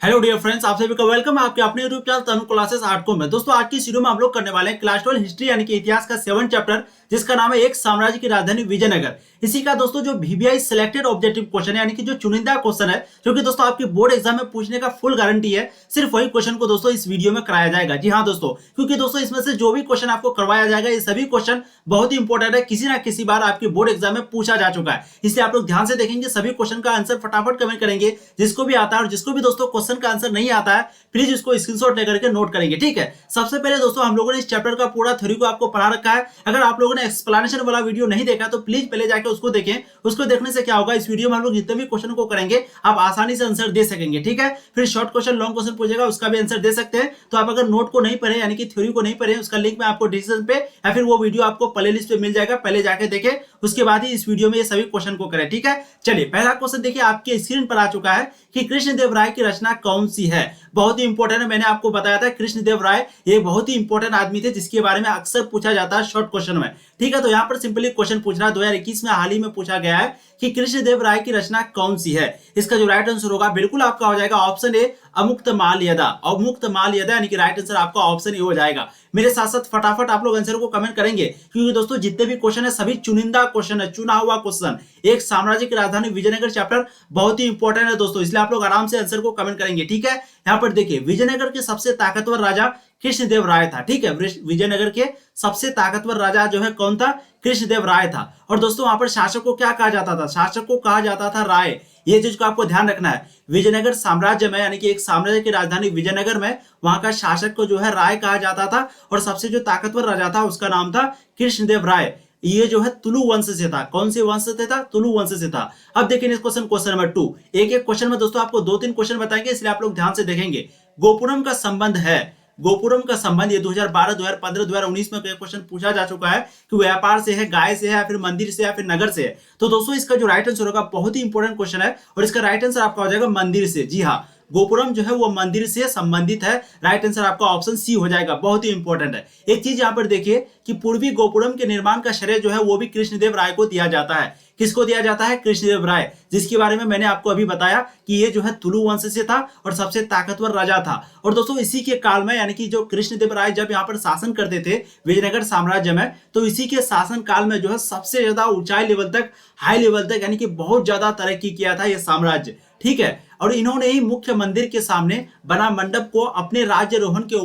Hello dear friends, आप सभी का वेलकम है आपके अपने यूट्यूब चैनल तनु क्लासेस आर्टको में। दोस्तों आज की इस वीडियो में हम लोग करने वाले हैं क्लास 12 हिस्ट्री यानी कि इतिहास का 7 चैप्टर, जिसका नाम है एक साम्राज्य की राजधानी विजयनगर। इसी का दोस्तों जो वीवीआई सिलेक्टेड ऑब्जेक्टिव क्वेश्चन है यानी कि जो चुनिंदा क्वेश्चन है, जो कि दोस्तों आपके बोर्ड एग्जाम में पूछने का फुल गारंटी है, सिर्फ वही क्वेश्चन को दोस्तों इस वीडियो में कराया जाएगा। जी हाँ दोस्तों, क्योंकि दोस्तों इसमें से जो भी क्वेश्चन आपको करवाया जाएगा ये सभी क्वेश्चन बहुत ही इंपॉर्टेंट है, किसी ना किसी बार आपके बोर्ड एग्जाम में पूछा जा चुका है। इसलिए आप लोग ध्यान से देखेंगे, सभी क्वेश्चन का आंसर फटाफट कमेंट करेंगे। जिसको भी आता है और जिसको भी दोस्तों क्वेश्चन का आंसर नहीं आता है, प्लीज इसको स्क्रीनशॉट लेकर के नोट करेंगे। ठीक है, सबसे पहले दोस्तों हम लोगों ने इस चैप्टर का पूरा थ्योरी को आपको पढ़ा रखा है। अगर आप लोगों ने एक्सप्लेनेशन वाला वीडियो नहीं देखा तो प्लीज पहले जाकर उसको देखें। उसको देखने से क्या होगा, इस वीडियो में हम लोग जितने भी क्वेश्चन को करेंगे आप आसानी से आंसर दे सकेंगे। ठीक है, फिर शॉर्ट क्वेश्चन लॉन्ग क्वेश्चन पूछेगा, उसका भी आंसर दे सकते हैं। तो आप अगर नोट को नहीं पढ़े यानी कि थ्योरी को नहीं पढ़े, उसका लिंक मैं आपको डिस्क्रिप्शन पे या फिर वो वीडियो आपको प्ले लिस्ट पे मिल जाएगा, पहले जाके देखें, उसके बाद ही इस वीडियो में ये सभी क्वेश्चन को करें। ठीक है, चलिए पहला क्वेश्चन देखिए, आपके स्क्रीन पर आ चुका है कि कृष्णदेव राय की रचना कौन सी है। बहुत ही इंपॉर्टेंट है, मैंने आपको बताया था कृष्णदेव राय ये बहुत ही इंपॉर्टेंट आदमी थे, जिसके बारे में अक्सर पूछा जाता है शॉर्ट क्वेश्चन में। ठीक है, तो यहाँ पर सिंपली क्वेश्चन पूछ रहा है, 2021 में हाल ही में पूछा गया है कि कृष्णदेव राय की रचना कौन सी है। इसका जो राइट आंसर होगा बिल्कुल आपका हो जाएगा ऑप्शन ए, अमुक्तमाल्यदा। अमुक्तमाल्यदा यानी कि राइट आंसर आपका ऑप्शन ए हो जाएगा। मेरे साथ साथ फटाफट आप लोग आंसर को कमेंट करेंगे, क्योंकि दोस्तों जितने भी क्वेश्चन है सभी चुनिंदा क्वेश्चन है, चुना हुआ क्वेश्चन। एक साम्राज्य की राजधानी विजयनगर चैप्टर बहुत ही इंपॉर्टेंट है दोस्तों, इसलिए आप लोग आराम से आंसर को कमेंट करेंगे। ठीक है, यहाँ पर देखिए विजयनगर के सबसे ताकतवर राजा कृष्णदेव राय था। ठीक है, विजयनगर के सबसे ताकतवर राजा जो है कौन था, कृष्णदेव राय था। और दोस्तों वहां पर शासक को क्या कहा जाता था, शासक को कहा जाता था राय। ये चीज को आपको ध्यान रखना है। विजयनगर साम्राज्य में यानी कि एक साम्राज्य की राजधानी विजयनगर में वहां का शासक को जो है राय कहा जाता था, और सबसे जो ताकतवर राजा था उसका नाम था कृष्णदेव राय। ये जो है तुलु वंश से था। कौन से वंश से था, तुलु वंश से था। अब देखिए क्वेश्चन नंबर 2। एक एक क्वेश्चन में दोस्तों आपको 2-3 क्वेश्चन बताएंगे, इसलिए आप लोग ध्यान से देखेंगे। गोपुरम का संबंध है, गोपुरम का संबंध ये 2012, 2015, 2019 में क्वेश्चन पूछा जा चुका है कि व्यापार से है, गाय से है, या फिर मंदिर से, या फिर नगर से है। तो दोस्तों इसका जो राइट आंसर होगा बहुत ही इंपॉर्टेंट क्वेश्चन है, और इसका राइट आंसर आपका हो जाएगा मंदिर से। जी हाँ, गोपुरम जो है वो मंदिर से संबंधित है। राइट आंसर आपका ऑप्शन सी हो जाएगा, बहुत ही इंपॉर्टेंट है। एक चीज यहाँ पर देखिए कि पूर्वी गोपुरम के निर्माण का श्रेय जो है वो भी कृष्णदेव राय को दिया जाता है। किसको दिया जाता है, कृष्णदेव राय, जिसके बारे में मैंने आपको अभी बताया कि ये जो है तुलु वंश से था और सबसे ताकतवर राजा था। और दोस्तों इसी के काल में यानी कि जो कृष्णदेव राय जब यहाँ पर शासन करते थे विजयनगर साम्राज्य में, तो इसी के शासन काल में जो है सबसे ज्यादा ऊंचाई लेवल तक, हाई लेवल तक यानी कि बहुत ज्यादा तरक्की किया था ये साम्राज्य। ठीक है, और इन्होंने ही मुख्य मंदिर के सामने बना मंडप को अपने राज्यरोहण के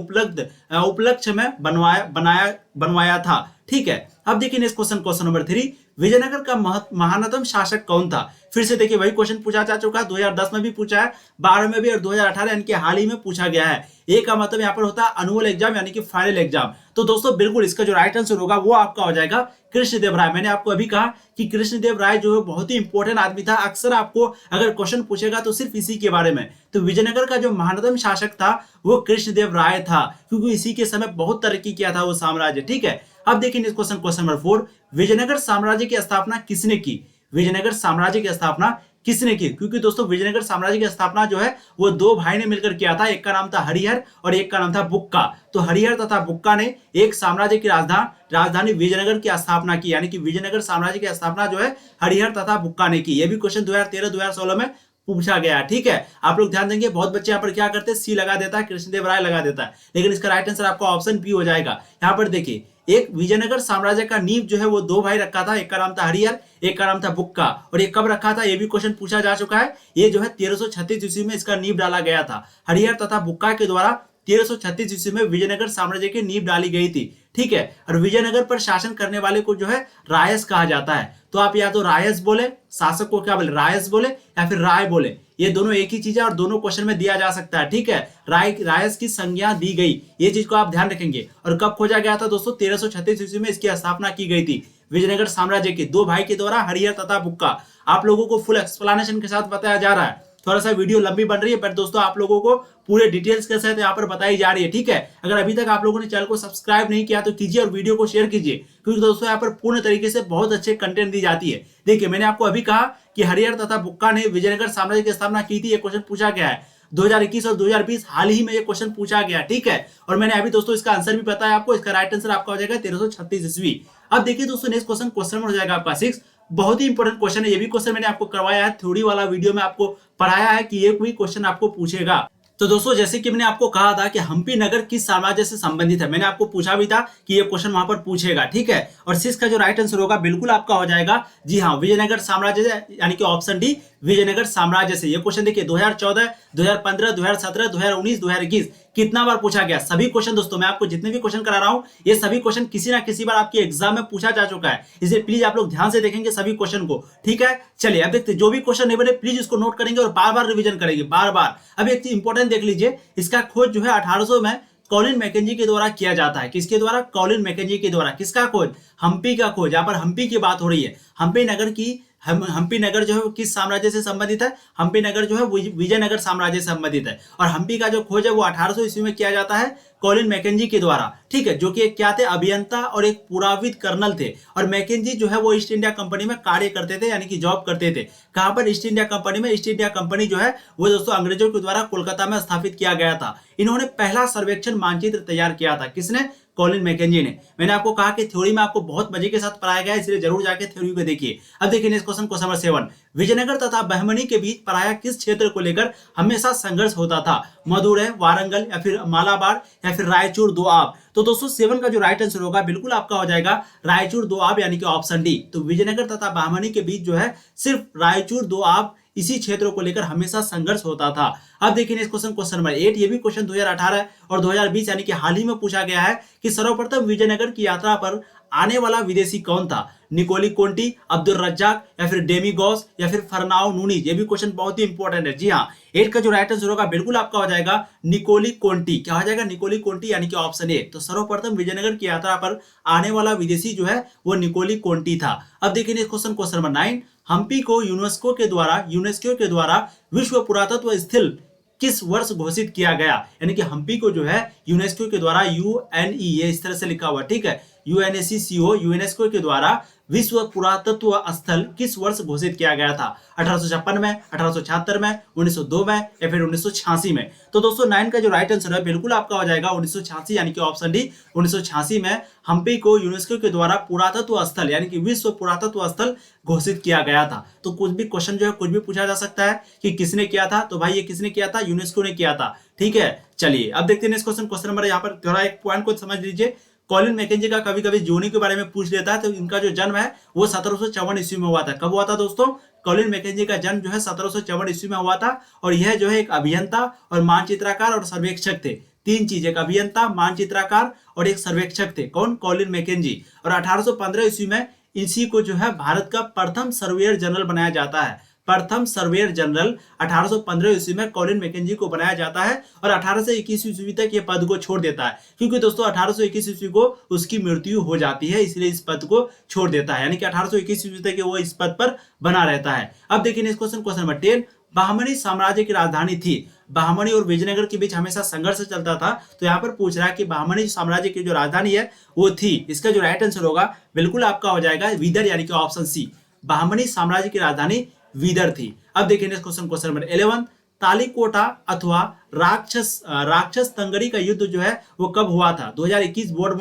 उपलक्ष्य में बनवाया था। ठीक है, अब देखिए नेक्स्ट क्वेश्चन नंबर 3। विजयनगर का महानतम शासक कौन था। फिर से देखिए वही क्वेश्चन पूछा जा चुका है, 2010 में भी पूछा है, 12 में भी, और 2018 यानी कि हाल ही में पूछा गया है। ए का मतलब यहाँ पर होता है अनुअल एग्जाम यानी कि फाइनल एग्जाम। तो दोस्तों बिल्कुल इसका जो राइट आंसर होगा वो आपका हो जाएगा कृष्णदेव राय। मैंने आपको अभी कहा कि कृष्णदेव राय जो है बहुत ही इंपॉर्टेंट आदमी था, अक्सर आपको अगर क्वेश्चन पूछेगा तो सिर्फ इसी के बारे में। तो विजयनगर का जो महानतम शासक था वो कृष्णदेव राय था, क्योंकि इसी के समय बहुत तरक्की किया था वो साम्राज्य। ठीक है, अब देखिए क्वेश्चन नंबर 4। विजयनगर साम्राज्य की स्थापना किसने की। विजयनगर साम्राज्य की स्थापना किसने की, क्योंकि दोस्तों विजयनगर साम्राज्य की स्थापना जो है वो दो भाई ने मिलकर किया था। एक का नाम था हरिहर और एक का नाम था बुक्का। तो हरिहर तथा बुक्का ने एक साम्राज्य की राजधानी विजयनगर की स्थापना की, यानी कि विजयनगर साम्राज्य की स्थापना जो है हरिहर तथा बुक्का ने की। यह भी क्वेश्चन 2013-2016 में पूछा गया। ठीक है, आप लोग ध्यान देंगे, बहुत बच्चे यहाँ पर क्या करते हैं, सी लगा देता है, कृष्णदेव राय लगा देता है, लेकिन इसका राइट आंसर आपका ऑप्शन बी हो जाएगा। यहाँ पर देखिए एक विजयनगर साम्राज्य का नींव जो है वो दो भाई रखा था, एक का नाम था हरिहर, एक का नाम था बुक्का। और ये कब रखा था, ये भी क्वेश्चन पूछा जा चुका है। ये जो है 1336 ईस्वी में इसका नींव डाला गया था। हरिहर तथा बुक्का के द्वारा 1336 ईस्वी में विजयनगर साम्राज्य की नींव डाली गई थी। ठीक है, और विजयनगर पर शासन करने वाले को जो है रायस कहा जाता है। तो आप या तो रायस बोले, शासक को क्या बोले, रायस बोले, या फिर राय बोले, ये दोनों एक ही चीज है और दोनों क्वेश्चन में दिया जा सकता है। ठीक है, रायस की संज्ञा दी गई, ये चीज को आप ध्यान रखेंगे। और कब खोजा गया था दोस्तों, 1336 ईस्वी में इसकी स्थापना की गई थी विजयनगर साम्राज्य के दो भाई के द्वारा, हरिहर तथा बुक्का। आप लोगों को फुल एक्सप्लेनेशन के साथ बताया जा रहा है। थोड़ा सा वीडियो लंबी बन रही है, बट दोस्तों आप लोगों को पूरे डिटेल्स के साथ यहाँ पर बताई जा रही है। ठीक है, अगर अभी तक आप लोगों ने चैनल को सब्सक्राइब नहीं किया तो कीजिए और वीडियो को शेयर कीजिए, क्योंकि दोस्तों यहाँ पर पूर्ण तरीके से बहुत अच्छे कंटेंट दी जाती है। देखिए मैंने आपको अभी कहा कि हरिहर तथा बुक्का ने विजयनगर साम्राज्य की स्थापना की थी, ये क्वेश्चन पूछा गया है 2021 और 2020 हाल ही में ये क्वेश्चन पूछा गया। ठीक है, और मैंने अभी दोस्तों इसका आंसर भी बताया आपको। इसका राइट आंसर आपका हो जाएगा 1336 ईस्वी। अब देखिए दोस्तों नेक्स्ट क्वेश्चन हो जाएगा आपका 6। बहुत ही इंपॉर्टेंट क्वेश्चन है, ये भी क्वेश्चन मैंने आपको करवाया है, थ्योरी वाला वीडियो में आपको पढ़ाया है कि ये कोई क्वेश्चन आपको पूछेगा। तो दोस्तों जैसे कि मैंने आपको कहा था कि हम्पी नगर किस साम्राज्य से संबंधित है, मैंने आपको पूछा भी था कि ये क्वेश्चन वहां पर पूछेगा, ठीक है। और सिक्स का जो राइट आंसर होगा बिल्कुल आपका हो जाएगा, जी हाँ, विजयनगर साम्राज्य से, यानी कि ऑप्शन डी विजयनगर साम्राज्य से। ये क्वेश्चन देखिए 2014, 2015, 2017, 2019, 2021 कितना बार पूछा गया। सभी क्वेश्चन दोस्तों, मैं आपको जितने भी क्वेश्चन करा रहा हूं ये सभी क्वेश्चन किसी ना किसी बार आपके एग्जाम में पूछा जा चुका है, इसलिए प्लीज आप लोग ध्यान से देखेंगे सभी क्वेश्चन को, ठीक है। चलिए अब देखते जो भी क्वेश्चन नहीं बने प्लीज इसको नोट करेंगे और बार बार रिवीजन करेंगे, बार बार। अब एक चीज इंपॉर्टेंट देख लीजिए, इसका खोज जो है 1800 में कॉलिन मैकेंजी के द्वारा किया जाता है। किसके द्वारा? कॉलिन मैकेंजी के द्वारा। किसका खोज? हम्पी का खोज। यहाँ पर हम्पी की बात हो रही है। हम्पी नगर की हम्पी नगर जो है वो किस साम्राज्य से संबंधित है? हम्पी नगर जो है विजयनगर साम्राज्य से संबंधित है। और हम्पी का जो खोज है वो 1800 ईस्वी में किया जाता है कॉलिन मैकेंजी के द्वारा, ठीक है, जो कि एक क्या थे? अभियंता और एक पुराविद कर्नल थे। और मैकेंजी जो है वो ईस्ट इंडिया कंपनी में कार्य करते थे, यानी कि जॉब करते थे। कहां पर? ईस्ट इंडिया कंपनी में। ईस्ट इंडिया कंपनी जो है वो दोस्तों अंग्रेजों के द्वारा कोलकाता में स्थापित किया गया था। इन्होंने पहला सर्वेक्षण मानचित्र तैयार किया था। किसने? कॉलिन मैकेंजी ने। मैंने आपको कहा कि थ्योरी में आपको बहुत मजे के साथ पढ़ाया गया है, इसलिए जरूर जाके थ्योरी को देखिए। अब देखिए next question, question number 7, Vijayanagar तथा बहमनी के बीच प्रायः किस क्षेत्र को लेकर हमेशा संघर्ष होता था? मदुरै, वारंगल, या फिर मालाबार, या फिर रायचूर दोआब। तो दोस्तों 7 का जो राइट आंसर होगा बिल्कुल आपका हो जाएगा रायचूर दोआब, यानी कि ऑप्शन डी। तो विजयनगर तथा बहमनी के बीच जो है सिर्फ रायचूर दोआब इसी क्षेत्रों को लेकर हमेशा संघर्ष होता था। अब देखिए नेक्स्ट क्वेश्चन, क्वेश्चन नंबर 8। ये भी क्वेश्चन 2018 और 2020 यानी कि हाल ही में पूछा गया है कि सर्वप्रथम विजयनगर की यात्रा पर आने वाला विदेशी कौन था? निकोली कोंटी, अब्दुल रज्जाक, या फिर डेमी गॉस, या फिर फरनाओ नूनीज। ये भी क्वेश्चन बहुत ही इंपॉर्टेंट है। जी हाँ, 8 का जो राइट आंसर होगा बिल्कुल आपका हो जाएगा निकोली कोंटी। क्या हो जाएगा? निकोली कोंटी, यानी कि ऑप्शन ए। तो सर्वप्रथम विजयनगर की यात्रा पर आने वाला विदेशी जो है वो निकोली कोंटी था। अब देखिए next question, question number 9। Hampi को यूनेस्को के द्वारा विश्व पुरातत्व स्थल किस वर्ष घोषित किया गया? यानी कि हम्पी को जो है यूनेस्को के द्वारा, यूएनई इस तरह से लिखा हुआ, ठीक है, यूएनएससीओ, यूनेस्को के द्वारा विश्व पुरातत्व स्थल किस वर्ष घोषित किया गया था? 1856 में, 1876 में, 1902 में, या फिर 1986 में। तो दोस्तों 9 का जो राइट आंसर है बिल्कुल आपका हो जाएगा 1986, यानी कि ऑप्शन डी 1986 में हम्पी को यूनेस्को के द्वारा पुरातत्व स्थल यानी कि विश्व पुरातत्व स्थल घोषित किया गया था। तो कुछ भी क्वेश्चन जो है कुछ भी पूछा जा सकता है कि किसने किया था, तो भाई ये किसने किया था? यूनेस्को ने किया था, ठीक है। चलिए अब देखते हैं नेक्स्ट क्वेश्चन, क्वेश्चन नंबर, यहाँ पर थोड़ा एक पॉइंट को समझ लीजिए। कॉलिन मैकेंजी का कभी कभी जोनी के बारे में पूछ लेता है, तो इनका जो जन्म है वो 1754 ईस्वी में हुआ था। कब हुआ था दोस्तों? कॉलिन मैकेंजी का जन्म जो है 1754 ईस्वी में हुआ था। और यह जो है एक अभियंता और मानचित्रकार और सर्वेक्षक थे। तीन चीज, एक अभियंता, मानचित्रकार और एक सर्वेक्षक थे। कौन? Colin McKenzie. और 1815 ईस्वी में इसी को जो है भारत का प्रथम सर्वेयर जनरल बनाया जाता है। प्रथम सर्वेयर जनरल 1815 ईस्वी में कॉलिन मैकेंजी को बनाया जाता है और 1821 ईस्वी तक ये पद को छोड़ देता है, क्योंकि दोस्तों 1821 ईस्वी को उसकी मृत्यु हो जाती है, इसलिए इस पद को छोड़ देता है। यानी कि 1821 ईस्वी तक वो इस पद पर बना रहता है। अब देखिए next question, question number 10। Bahmani साम्राज्य की राजधानी थी। बहमनी और विजयनगर के बीच हमेशा संघर्ष चलता था। तो यहाँ पर पूछ रहा है कि बहमनी साम्राज्य की जो राजधानी है वो थी। इसका जो राइट आंसर होगा बिल्कुल आपका हो जाएगा विदर, यानी कि ऑप्शन सी। बहमनी साम्राज्य की राजधानी विदर थी। अब देखिए next question, question number 11। Talikota अथवा राक्षस तंगड़ी का युद्ध जो है वो कब हुआ था? 2021 बोर्ड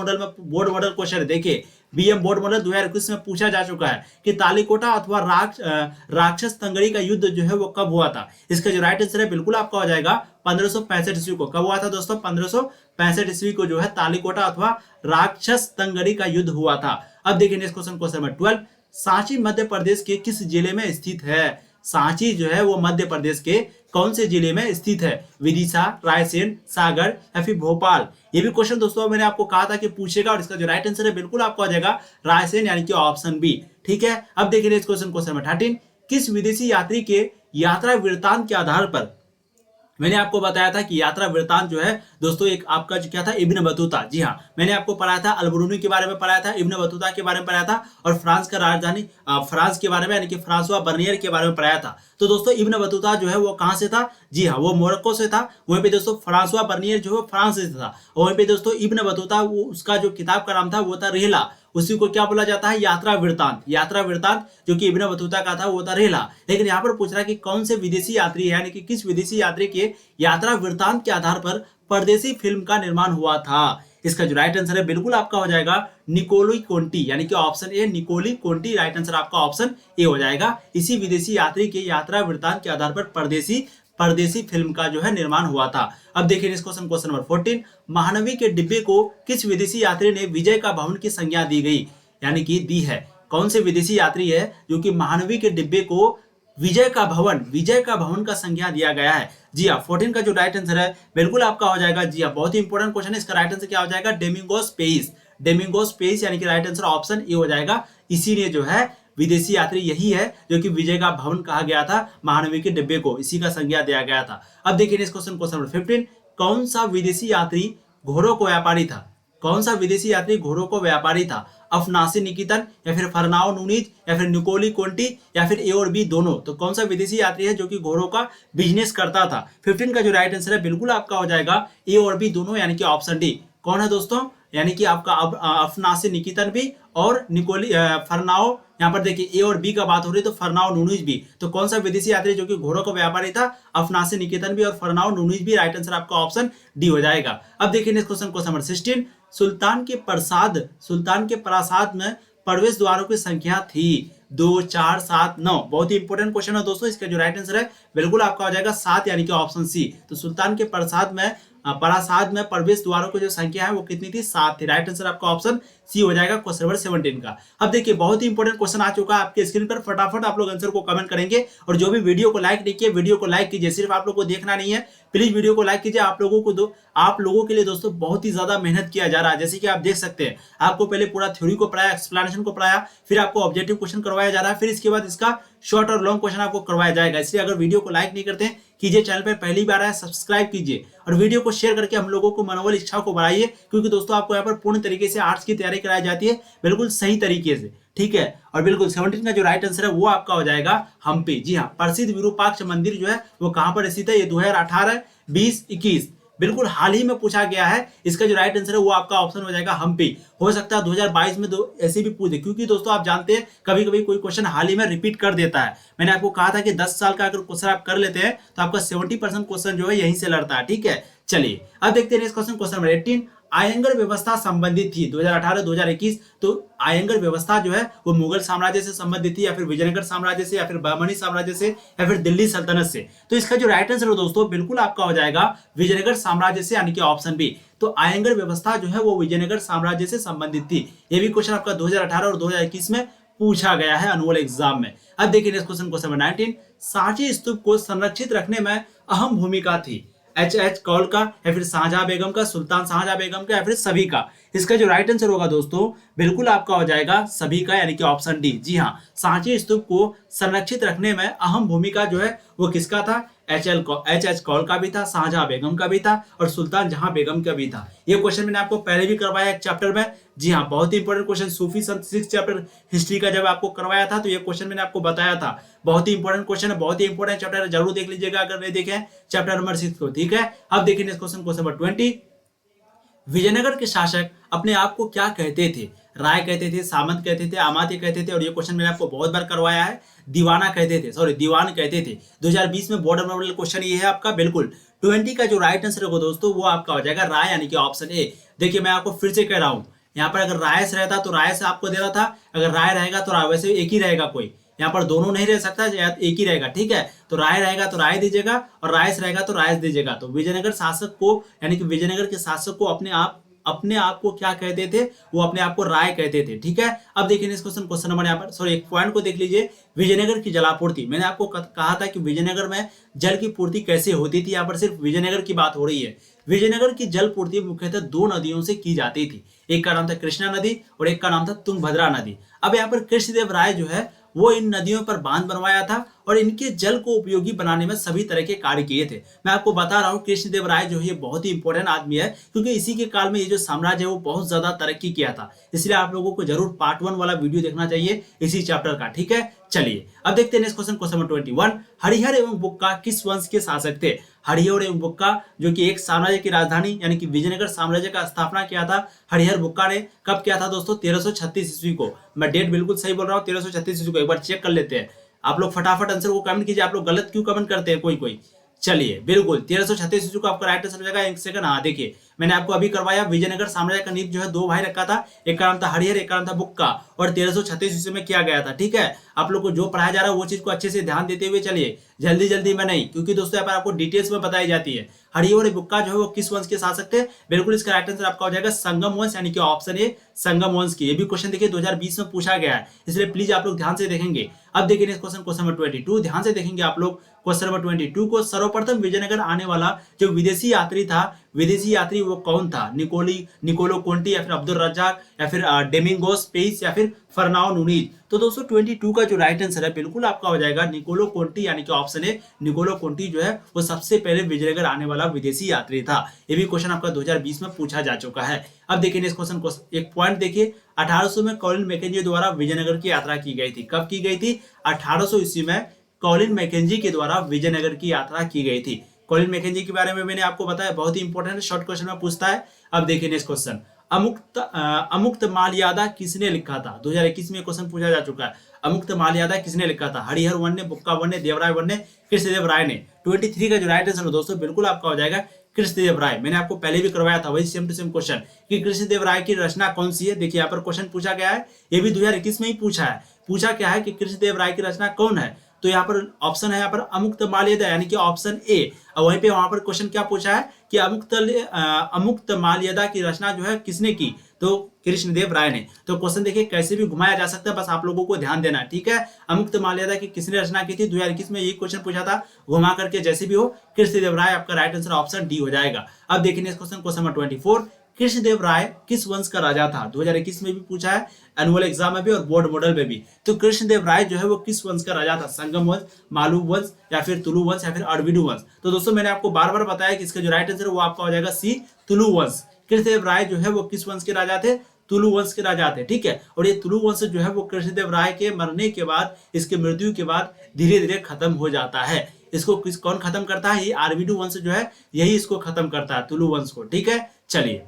मॉडल क्वेश्चन देखिए, बीएम बोर्ड मॉडल 2021 में पूछा जा चुका है कि तालीकोटा अथवा राक्षस तंगड़ी का युद्ध जो है वो कब हुआ था? इसका जो राइट आंसर है बिल्कुल आपका हो जाएगा 1565 ईस्वी को। कब हुआ था दोस्तों? 1565 ईस्वी को जो है तालीकोटा अथवा राक्षस तंगड़ी का युद्ध हुआ था। अब देखिए next question, question number 12। Sanchi Madhya Pradesh के किस जिले में स्थित है? सांची जो है वो मध्य प्रदेश के कौन से जिले में स्थित है? विदिशा, रायसेन, सागर, या फिर भोपाल। ये भी क्वेश्चन दोस्तों मैंने आपको कहा था कि पूछेगा, और इसका जो राइट आंसर है बिल्कुल आपको आ जाएगा रायसेन, यानी कि ऑप्शन बी, ठीक है। अब देखिए नेक्स्ट क्वेश्चन, क्वेश्चन नंबर 13। किस विदेशी यात्री के यात्रा वृत्तांत के आधार पर, मैंने आपको बताया था कि यात्रा वृत्तांत जो है दोस्तों एक आपका जो क्या था? Ibn Battuta. जी हाँ, मैंने आपको पढ़ाया था, अलबरूनी के बारे में पढ़ाया था, इब्न बतूता के बारे में पढ़ाया था, और फ्रांस का राजधानी फ्रांस के बारे में यानी कि फ्रांसवा बर्नियर के बारे में पढ़ाया था। तो दोस्तों इब्न बतूता जो है वो कहां से था? जी हाँ, वो मोरक्को से था। वहीं पे दोस्तों फ्रांसवा बर्नियर जो है फ्रांस से था। और वहीं पे दोस्तों इब्न बतूता, वो उसका जो किताब का नाम था वो था रेहला। उसी को क्या बोला जाता है? यात्रा वृत्तांत। यात्रा वृत्तांत जो कि इब्न बतूता का था वो था रेहला। लेकिन यहाँ पर पूछ रहा है कि कौन से विदेशी यात्री है, यानी कि किस विदेशी यात्री के यात्रा वृत्तांत के आधार पर परदेसी फिल्म का निर्माण हुआ था? इसका जो राइट आंसर है बिल्कुल आपका हो जाएगा निकोली कोंटी, यानी कि option A Nicolo Conti. Right answer आपका ऑप्शन ए हो जाएगा। इसी विदेशी यात्री के यात्रा वृत्तांत के आधार पर परदेसी परदेसी फिल्म का जो है निर्माण हुआ था। अब देखिए नेक्स्ट क्वेश्चन, क्वेश्चन नंबर 14, महानवी के डिब्बे को किस विदेशी यात्री ने विजय का भवन की संज्ञा दी गई, यानी कि दी है। कौन से विदेशी यात्री है जो कि महानवी के डिब्बे को विजय का भवन का संज्ञा दिया गया है। जी हाँ, 14 का जो राइट आंसर है बिल्कुल आपका हो जाएगा। जी हाँ, बहुत ही इंपॉर्टेंट क्वेश्चन है। इसका राइट आंसर क्या हो जाएगा, डोमिंगोस पेइस। डोमिंगोस पेइस यानी कि राइट आंसर ऑप्शन ए हो जाएगा। इसी ने जो है विदेशी यात्री यही है जो कि विजय का भवन कहा गया था महानवी के डिब्बे को, इसी का संज्ञा दिया गया था। अब देखिए नेक्स्ट क्वेश्चन, क्वेश्चन नंबर 15, कौन सा विदेशी यात्री घोड़ों को व्यापारी था। कौन सा विदेशी यात्री घोड़ों को व्यापारी था, अफनासी निकितन या फिर फरनाओ नूनीज या फिर निकोली कोंटी या फिर ए और बी दोनों। तो कौन सा विदेशी यात्री है जो कि घोड़ों का बिजनेस करता था। 15 का जो राइट आंसर है बिल्कुल आपका हो जाएगा ए और बी दोनों, यानी कि ऑप्शन डी। कौन है दोस्तों, यानी कि आपका अफनासी निकितन भी और निकोली फरनाओ, यहाँ पर देखिए ए और बी का बात हो रही है तो फरनाओ नूनीज भी। तो कौन सा विदेशी यात्री जो कि घोड़ों का व्यापारी था, अफनासी निकेतन भी और फरनाओ नूनीज भी। राइट आंसर आपका ऑप्शन डी हो जाएगा। अब देखिए नेक्स्ट क्वेश्चन, क्वेश्चन नंबर 16, सुल्तान के प्रासाद में प्रवेश द्वारों की संख्या थी 2, 4, 7, 9। बहुत ही इंपॉर्टेंट क्वेश्चन है दोस्तों। इसका जो राइट आंसर है बिल्कुल आपका हो जाएगा 7, यानी कि ऑप्शन सी। तो सुल्तान के प्रासाद में प्रवेश द्वारों की जो संख्या है वो कितनी थी, 7 थी। राइट आंसर आपका ऑप्शन सी हो जाएगा क्वेश्चन नंबर 17 का। अब देखिए बहुत ही इंपॉर्टेंट क्वेश्चन आ चुका है आपके स्क्रीन पर, फटाफट आप लोग आंसर को कमेंट करेंगे। और जो भी वीडियो को लाइक नहीं किए, वीडियो को लाइक कीजिए। सिर्फ आप लोग को देखना नहीं है, प्लीज वीडियो को लाइक कीजिए। आप लोगों के लिए दोस्तों बहुत ही ज्यादा मेहनत किया जा रहा है। जैसे कि आप देख सकते हैं, आपको पहले पूरा थ्योरी को पढ़ाया, एक्सप्लेनेशन को पढ़ाया, फिर आपको ऑब्जेक्टिव क्वेश्चन करवाया जा रहा है, फिर इसके बाद इसका शॉर्ट और लॉन्ग क्वेश्चन आपको करवाया जाएगा। इसलिए अगर वीडियो को लाइक नहीं करते हैं कीजिए, चैनल पर पहली बार आया सब्सक्राइब कीजिए और वीडियो को शेयर करके हम लोगों को मनोबल इच्छा को बढ़ाइए। क्योंकि दोस्तों आपको यहाँ पर पूर्ण तरीके से आर्ट्स की तैयारी कराई जाती है, बिल्कुल सही तरीके से, ठीक है। और बिल्कुल 17 का जो राइट आंसर है वो आपका हो जाएगा हम्पी। जी हाँ, प्रसिद्ध विरूपाक्ष मंदिर जो है वो कहां पर स्थित है, ये 2018, 20, 21 बिल्कुल हाल ही में पूछा गया है। इसका जो राइट आंसर है वो आपका ऑप्शन हो जाएगा हम्पी। हो सकता है 2022 में ऐसे भी पूछ दे, क्योंकि दोस्तों आप जानते हैं कभी कभी कोई क्वेश्चन हाल ही में रिपीट कर देता है। मैंने आपको कहा था कि 10 साल का अगर क्वेश्चन आप कर लेते हैं तो आपका 70% क्वेश्चन जो है यहीं से लड़ता है, ठीक है। चलिए अब देखते हैं क्वेश्चन, क्वेश्चन नंबर 18, आयंगर व्यवस्था संबंधित थी 2018-2021। तो आयंगर व्यवस्था जो है वो मुगल साम्राज्य से संबंधित थी या फिर विजयनगर साम्राज्य से या फिर बहमनी साम्राज्य से या फिर दिल्ली सल्तनत से। तो इसका जो राइट आंसर है दोस्तों बिल्कुल आपका हो जाएगा विजयनगर साम्राज्य से, यानी कि ऑप्शन बी। तो आयंगर व्यवस्था जो है वो विजयनगर साम्राज्य से संबंधित थी। ये भी क्वेश्चन आपका 2018 और 2021 में पूछा गया है अनुअल एग्जाम में। अब देखिए next question, question number 19, Sanchi stupa को संरक्षित रखने में अहम भूमिका थी एच कौल का या फिर शाहजहां बेगम का, सुल्तान शाहजहां बेगम का या फिर सभी का। इसका जो राइट आंसर होगा दोस्तों बिल्कुल आपका हो जाएगा सभी का, यानी कि ऑप्शन डी। जी हाँ, सांची स्तूप को संरक्षित रखने में अहम भूमिका जो है वो किसका था, एच कौल का भी था, शाहजहां बेगम का भी था और सुल्तान जहां बेगम का भी था। ये क्वेश्चन मैंने आपको पहले भी करवाया एक चैप्टर में। जी हाँ, बहुत ही इंपॉर्टेंट क्वेश्चन, सूफी संत 6 चैप्टर हिस्ट्री का जब आपको करवाया था तो ये क्वेश्चन मैंने आपको बताया था। बहुत ही इंपॉर्टेंट क्वेश्चन है, बहुत ही इंपॉर्टेंट चैप्टर है, जरूर देख लीजिएगा अगर नहीं देखे चैप्टर नंबर 6 को, ठीक है। अब देखिए next question, question number 20, Vijayanagar के शासक अपने आप को क्या कहते थे, राय कहते थे, सामंत कहते थे, अमात्य कहते थे, और ये क्वेश्चन मैंने आपको बहुत बार करवाया है, दीवान कहते थे। 2020 में बोर्ड मॉडल क्वेश्चन ये है आपका बिल्कुल। 20 का जो राइट आंसर होगा दोस्तों वो आपका हो जाएगा राय, यानी कि ऑप्शन ए। देखिए मैं आपको फिर से कह रहा हूँ, यहाँ पर अगर राय से रहता तो राय से आपको दे रहा था, अगर राय रहेगा तो वैसे एक ही रहेगा, कोई यहाँ पर दोनों नहीं रह सकता, एक ही रहेगा, ठीक है। तो राय रहेगा तो राय दीजिएगा और राय से रहेगा तो राय दीजिएगा। तो विजयनगर शासक को, यानी कि विजयनगर के शासक को अपने आप को क्या कहते थे, वो अपने आप को राय कहते थे, ठीक है। अब देखिए इस क्वेश्चन नंबर यहाँ पर एक पॉइंट को देख लीजिए, विजयनगर की जलापूर्ति। मैंने आपको कहा था कि विजयनगर में जल की पूर्ति कैसे होती थी, यहाँ पर सिर्फ विजयनगर की बात हो रही है। विजयनगर की जल पूर्ति मुख्यतः 2 नदियों से की जाती थी, एक का नाम था कृष्णा नदी और एक का नाम था तुंगभद्रा नदी। अब यहाँ पर कृष्णदेव राय जो है वो इन नदियों पर बांध बनवाया था और इनके जल को उपयोगी बनाने में सभी तरह के कार्य किए थे। मैं आपको बता रहा हूँ कृष्णदेव राय जो है ये बहुत ही इंपॉर्टेंट आदमी है, क्योंकि इसी के काल में ये जो साम्राज्य है वो बहुत ज्यादा तरक्की किया था। इसलिए आप लोगों को जरूर पार्ट 1 वाला वीडियो देखना चाहिए इसी चैप्टर का, ठीक है। चलिए अब देखते हैं next question, question number 21, Harihar एवं बुक्का किस वंश के शासक थे। हरिहर एवं बुक्का जो कि एक साम्राज्य की राजधानी यानी कि विजयनगर साम्राज्य का स्थापना किया था हरिहर बुक्का ने। कब किया था दोस्तों, 1336 ईस्वी को। मैं डेट बिल्कुल सही बोल रहा हूँ, 1336 ईस्वी को। एक बार चेक कर लेते हैं। आप लोग फटाफट आंसर को कमेंट कीजिए। आप लोग गलत क्यों कमेंट करते हैं कोई। चलिए बिल्कुल 1336 ईस्वी को आपका राइट आंसर हो जाएगा। एक सेकंड, हाँ देखिए मैंने आपको अभी करवाया, विजयनगर साम्राज्य का नींव जो है दो भाई रखा था, एक का नाम था हरिहर, एक का नाम था बुक्का, और 1336 ईस्वी में किया गया था। ठीक है, आप लोग को जो पढ़ाया जा रहा है वो चीज को अच्छे से ध्यान देते हुए चलिए, जल्दी जल्दी में नहीं, क्योंकि दोस्तों यहाँ पर आपको डिटेल्स में बताई जाती है। हरिहर और बुक्का जो है वो किस वंश के शासक थे? बिल्कुल इसका राइट आंसर आपका हो जाएगा संगम वंश, यानी कि ऑप्शन ए संगम वंश की। ये भी क्वेश्चन देखिए 2020 में पूछा गया है, इसलिए प्लीज आप लोग ध्यान से देखेंगे। अब देखिए नेक्स्ट क्वेश्चन, क्वेश्चन नंबर 22, ध्यान से देखेंगे आप लोग। क्वेश्चन नंबर 22 को, सर्वप्रथम विजयनगर आने वाला जो विदेशी यात्री था, विदेशी यात्री वो कौन था? निकोलो कोंटी, या फिर अब्दुल रज्जाक, या फिर डेमिंगोस पेइस, या फिर फरनाओ नुनीज। तो दोस्तों 22 का जो राइट आंसर है बिल्कुल आपका हो जाएगा निकोलो कोंटी, यानी कि ऑप्शन ए निकोलो कोंटी जो है वो सबसे पहले विजयनगर आने वाला विदेशी यात्री था। ये भी क्वेश्चन आपका 2020 में पूछा जा चुका है। अब देखिए नेक्स्ट क्वेश्चन को, एक पॉइंट देखिए, 1800 में कॉलिन मैकेंजी द्वारा विजयनगर की यात्रा की गई थी। कब की गई थी? 1800 ईस्वी में कॉलिन मैकेंजी के द्वारा विजयनगर की यात्रा की गई थी। कॉलिन मैकेंजी के बारे में मैंने आपको बताया, बहुत ही इंपॉर्टेंट शॉर्ट क्वेश्चन में पूछता है। अब देखिए नेक्स्ट क्वेश्चन, अमुक्त मालयादा किसने लिखा था? 2021 में क्वेश्चन पूछा जा चुका है। अमुक्त मालयादा किसने लिखा था? हरिहर वन ने, बुक्का वन ने, देवराय वन ने, कृष्णदेव राय ने। 23 का जो राइट आंसर दोस्तों बिल्कुल आपका हो जाएगा कृष्णदेव राय। मैंने आपको पहले भी करवाया था वही सेम टू सेम क्वेश्चन कि कृष्णदेव राय की रचना कौन सी है। देखिए यहाँ पर क्वेश्चन पूछा गया है, ये भी 2021 में ही पूछा है। पूछा क्या है कि कृष्णदेव राय की रचना कौन है? तो यहाँ पर ऑप्शन है यहाँ पर अमुक्त माल्यदा, यानी कि ऑप्शन ए। और वहीं पे वहां पर क्वेश्चन क्या पूछा है कि अमुक्त माल्यदा की रचना जो है किसने की? तो कृष्णदेव राय ने। तो क्वेश्चन देखिए कैसे भी घुमाया जा सकता है, बस आप लोगों को ध्यान देना है। ठीक है, अमुक्त माल्यदा की किसने रचना की थी? 2021 में ये क्वेश्चन पूछा था, घुमा करके जैसे भी हो कृष्णदेव राय आपका राइट आंसर ऑप्शन डी हो जाएगा। अब देखिए next question, question number 24, Krishnadeva Raya किस वंश का राजा था? 2021 में भी पूछा है, एनुअल एग्जाम में भी और बोर्ड मॉडल में भी। तो कृष्णदेव राय जो है वो किस वंश का राजा था? संगम वंश, मालू वंश, या फिर तुलु वंश, या फिर अरविडु वंश। तो दोस्तों मैंने आपको बार बार बताया कि इसका जो राइट आंसर है वो आपका हो जाएगा सी तुलु वंश। कृष्णदेव राय जो है वो किस वंश के राजा थे? तुलु वंश के राजा थे। ठीक है, और ये तुलु वंश जो है वो कृष्णदेव राय के मरने के बाद, इसके मृत्यु के बाद धीरे धीरे खत्म हो जाता है। इसको कौन खत्म करता है? ये अरविडु वंश जो है यही इसको खत्म करता है, तुलु वंश को। ठीक है, चलिए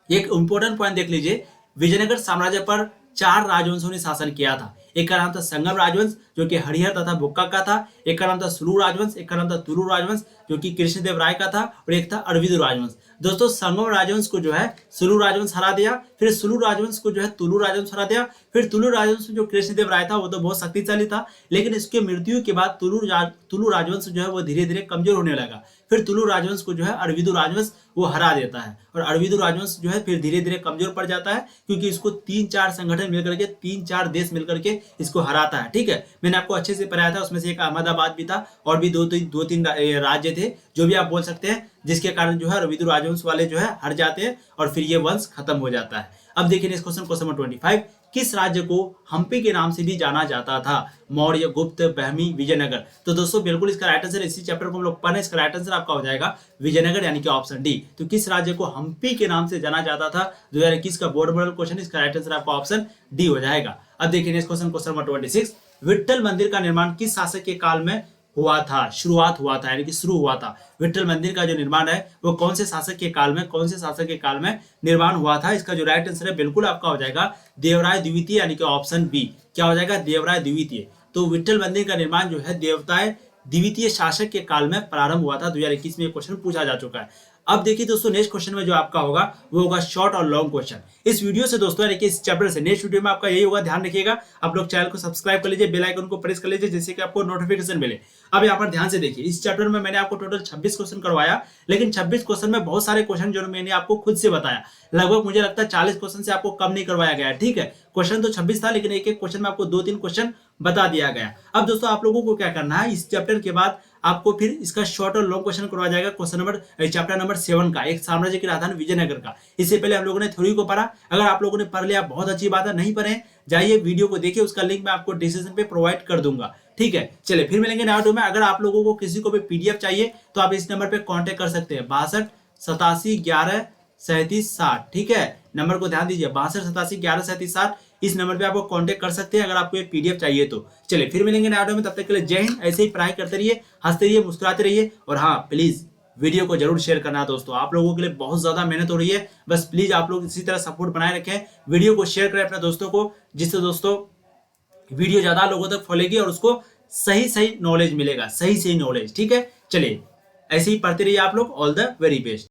एक इंपॉर्टेंट पॉइंट देख लीजिए, विजयनगर साम्राज्य पर 4 राजवंशों ने शासन किया था। एक का नाम था संगम राजवंश जो कि हरिहर तथा बुक्का का था, एक का नाम था सुलू राजवंश, एक का नाम था तुलु राजवंश जो कि कृष्णदेव राय का था, और एक था अरविंद राजवंश। दोस्तों संगम राजवंश को जो है सुलू राजवंश हरा दिया, फिर सुलू राजवंश को जो है तुलु राजवंश हरा दिया, फिर तुलु राजवंश जो कृष्णदेव राय था वो तो बहुत शक्तिशाली था, लेकिन इसके मृत्यु के बाद तुलु राजवंश जो है वो धीरे धीरे कमजोर होने लगा। फिर तुलु राजवंश को जो है अरविंद राजवंश वो हरा देता है, और अरविंद राजवंश जो है फिर धीरे धीरे कमजोर पड़ जाता है, क्योंकि इसको 3-4 संगठन मिलकर के, 3-4 देश मिलकर के इसको हराता है। ठीक है, मैंने आपको अच्छे से पढ़ाया था, उसमें से एक अहमदाबाद भी था, और भी दो तीन राज्य थे, जो भी आप बोल सकते हैं, जिसके कारण जो है अरविंद राजवंश वाले जो है हट जाते हैं और फिर ये वंश खत्म हो जाता है। अब देखिए नेक्स्ट क्वेश्चन, क्वेश्चन नंबर 25, किस राज्य को हम्पी के नाम से भी जाना जाता था? मौर्य, गुप्त, बहमी, विजयनगर। तो दोस्तों बिल्कुल इसका राइट आंसर, इसी चैप्टर को हम लोग पढ़े, इसका राइट आंसर आपका हो जाएगा विजयनगर, यानी कि ऑप्शन डी। तो किस राज्य को हम्पी के नाम से जाना जाता था? 2021 का बोर्ड मॉडल क्वेश्चन, इसका राइट आंसर आपका ऑप्शन डी हो जाएगा। अब देखिए next question, question number 26, Vitthal मंदिर का निर्माण किस शासक के काल में हुआ था? शुरुआत हुआ था, यानी कि शुरू हुआ था। विट्ठल मंदिर का जो निर्माण है वो कौन से शासक के काल में, कौन से शासक के काल में निर्माण हुआ था? इसका जो राइट आंसर है बिल्कुल आपका हो जाएगा देवराय द्वितीय, यानी कि ऑप्शन बी। क्या हो जाएगा? देवराय द्वितीय। तो विट्ठल मंदिर का निर्माण जो है देवराय द्वितीय शासक के काल में प्रारंभ हुआ था। 2021 में क्वेश्चन पूछा जा चुका है। अब देखिए दोस्तों नेक्स्ट क्वेश्चन में जो आपका होगा वो होगा शॉर्ट और लॉन्ग क्वेश्चन। इस वीडियो से दोस्तों, यानी कि इस चैप्टर से नेक्स्ट वीडियो में आपका यही होगा, ध्यान रखिएगा। आप लोग चैनल को सब्सक्राइब कर लीजिए, बेल आइकन को प्रेस कर लीजिए, जिससे कि आपको नोटिफिकेशन मिले। अब यहाँ पर ध्यान से देखिए, इस चैप्टर में मैंने आपको टोटल 26 क्वेश्चन करवाया, लेकिन 26 क्वेश्चन में बहुत सारे क्वेश्चन जो मैंने आपको खुद से बताया, लगभग मुझे लगता है 40 क्वेश्चन से आपको कम नहीं करवाया गया है। ठीक है, क्वेश्चन तो 26 था, लेकिन एक एक क्वेश्चन में आपको 2-3 क्वेश्चन बता दिया गया। अब दोस्तों आप लोगों को क्या करना है, इस चैप्टर के बाद आपको फिर इसका शॉर्ट और लॉन्ग क्वेश्चन करवाया जाएगा, क्वेश्चन नंबर चैप्टर नंबर 7 का, एक साम्राज्य की राजधानी विजयनगर का। इससे पहले हम लोगों ने थ्योरी को पढ़ा। अगर आप लोगों ने पढ़ लिया बहुत अच्छी बात है, नहीं पढ़े जाइए वीडियो को देखिए, उसका लिंक मैं आपको डिस्क्रिप्शन पे प्रोवाइड कर दूंगा। ठीक है, चलिए फिर मिलेंगे नए वीडियो में। अगर आप लोगों को किसी को भी पीडीएफ चाहिए तो आप इस नंबर पे कांटेक्ट कर सकते हैं, 62 87 11 37 60। ठीक है, नंबर को ध्यान दीजिए, 62 87 11 37 60। इस नंबर पे आपको कांटेक्ट कर सकते हैं अगर आपको ये पीडीएफ चाहिए तो। चलिए फिर मिलेंगे नए वीडियो में, तब तक के लिए जय हिंद। ऐसे ही पढ़ाई करते रहिए, हंसते रहिए, मुस्कुराते रहिए, और हाँ प्लीज वीडियो को जरूर शेयर करना दोस्तों। आप लोगों के लिए बहुत ज्यादा मेहनत हो रही है, बस प्लीज आप लोग इसी तरह सपोर्ट बनाए रखें। वीडियो को शेयर करें अपने दोस्तों को, जिससे दोस्तों वीडियो ज्यादा लोगों तक फैलेगी और उसको सही सही नॉलेज मिलेगा, सही सही नॉलेज। ठीक है, चलिए ऐसे ही पढ़ते रहिए आप लोग। All the very best.